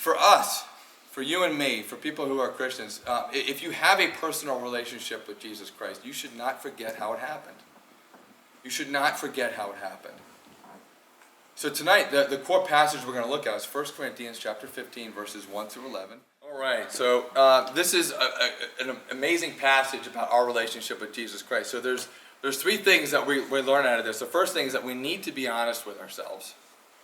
for us, for you and me, for people who are Christians, if you have a personal relationship with Jesus Christ, you should not forget how it happened. You should not forget how it happened. So tonight, the core passage we're going to look at is 1 Corinthians chapter 15, verses 1 through 11. All right, so this is an amazing passage about our relationship with Jesus Christ. So there's three things that we learn out of this. The first thing is that we need to be honest with ourselves.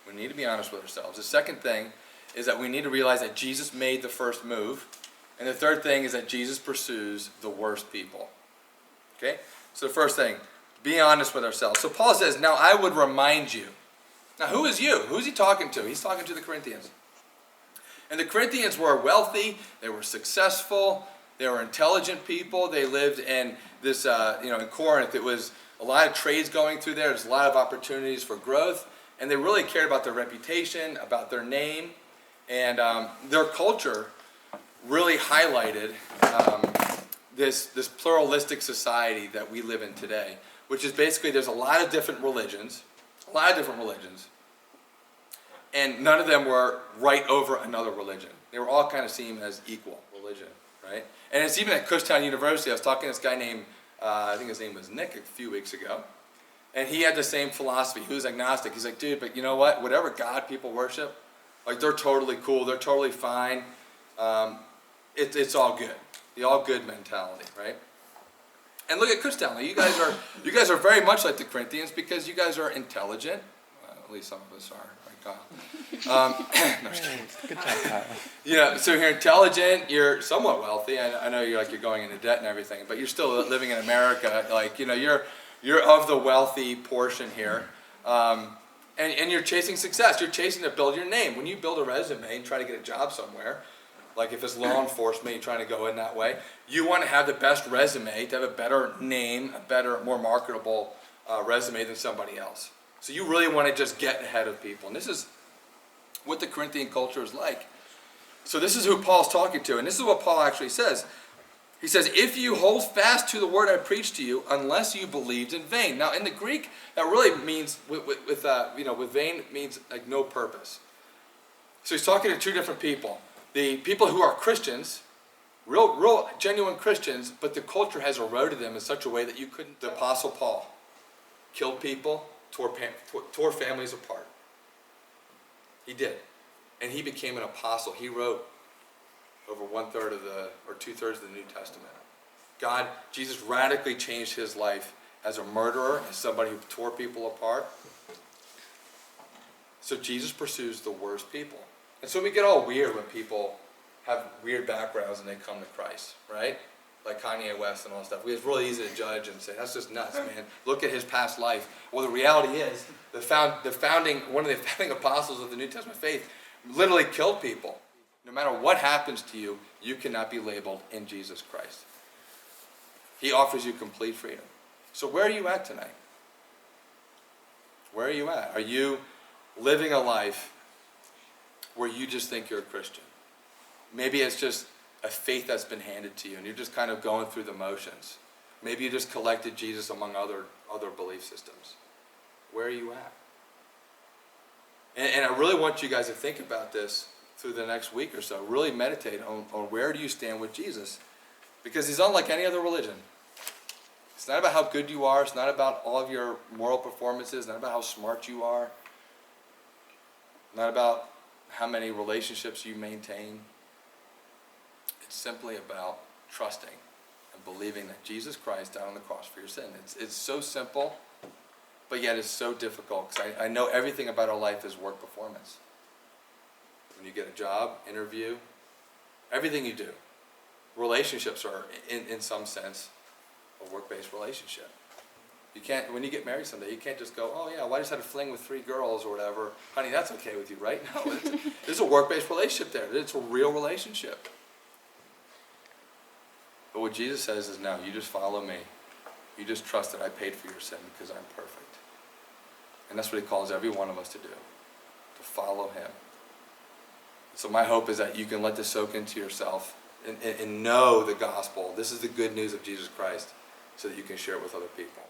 We need to be honest with ourselves. The second thing is that we need to realize that Jesus made the first move. And the third thing is that Jesus pursues the worst people. Okay? So the first thing, be honest with ourselves. So Paul says, now I would remind you. Now who is you? Who's he talking to? He's talking to the Corinthians. And the Corinthians were wealthy, they were successful, they were intelligent people. They lived in this, in Corinth, it was a lot of trades going through there. There's a lot of opportunities for growth. And they really cared about their reputation, about their name. And their culture really highlighted this pluralistic society that we live in today, which is basically there's a lot of different religions, and none of them were right over another religion. They were all kind of seen as equal religion, right? And it's even at Kutztown University. I was talking to this guy named, I think his name was Nick a few weeks ago, and he had the same philosophy. He was agnostic. He's like, dude, but you know what? Whatever God people worship, like they're totally cool, they're totally fine. It's all good. The all good mentality, right? And look at Kutztown. Like, you guys are very much like the Corinthians because you guys are intelligent. At least some of us are. Like Kyle. No, just kidding. Good job, Kyle. Yeah, so you're intelligent. You're somewhat wealthy. I know you're going into debt and everything, but you're still living in America. You're of the wealthy portion here. And you're chasing success. You're chasing to build your name. When you build a resume and try to get a job somewhere, like if it's law enforcement, you're trying to go in that way, you want to have the best resume, to have a better name, a better, more marketable resume than somebody else. So you really want to just get ahead of people. And this is what the Corinthian culture is like. So this is who Paul's talking to. And this is what Paul actually says. He says, if you hold fast to the word I preached to you, unless you believed in vain. Now, in the Greek, that really means, with vain means like no purpose. So he's talking to two different people. The people who are Christians, real genuine Christians, but the culture has eroded them in such a way that you couldn't. The Apostle Paul killed people, tore families apart. He did. And he became an apostle. He wrote over 1/3 of or 2/3 of the New Testament. Jesus radically changed his life as a murderer, as somebody who tore people apart. So Jesus pursues the worst people. And so we get all weird when people have weird backgrounds and they come to Christ, right? Like Kanye West and all that stuff. It's really easy to judge and say, that's just nuts, man. Look at his past life. Well, the reality is, one of the founding apostles of the New Testament faith literally killed people. No matter what happens to you, you cannot be labeled in Jesus Christ. He offers you complete freedom. So where are you at tonight? Where are you at? Are you living a life where you just think you're a Christian? Maybe it's just a faith that's been handed to you and you're just kind of going through the motions. Maybe you just collected Jesus among other belief systems. Where are you at? And I really want you guys to think about this through the next week or so. Really meditate on where do you stand with Jesus. Because he's unlike any other religion. It's not about how good you are. It's not about all of your moral performances. Not about how smart you are. Not about how many relationships you maintain. It's simply about trusting and believing that Jesus Christ died on the cross for your sin. It's so simple, but yet it's so difficult. Because I know everything about our life is work performance. When you get a job, interview, everything you do. Relationships are, in some sense, a work-based relationship. You can't, when you get married someday, you can't just go, oh yeah, well, I just had a fling with 3 girls or whatever. Honey, that's okay with you, right? No, there's a work-based relationship there. It's a real relationship. But what Jesus says is, no, you just follow me. You just trust that I paid for your sin because I'm perfect. And that's what he calls every one of us to do, to follow him. So my hope is that you can let this soak into yourself and know the gospel. This is the good news of Jesus Christ so that you can share it with other people.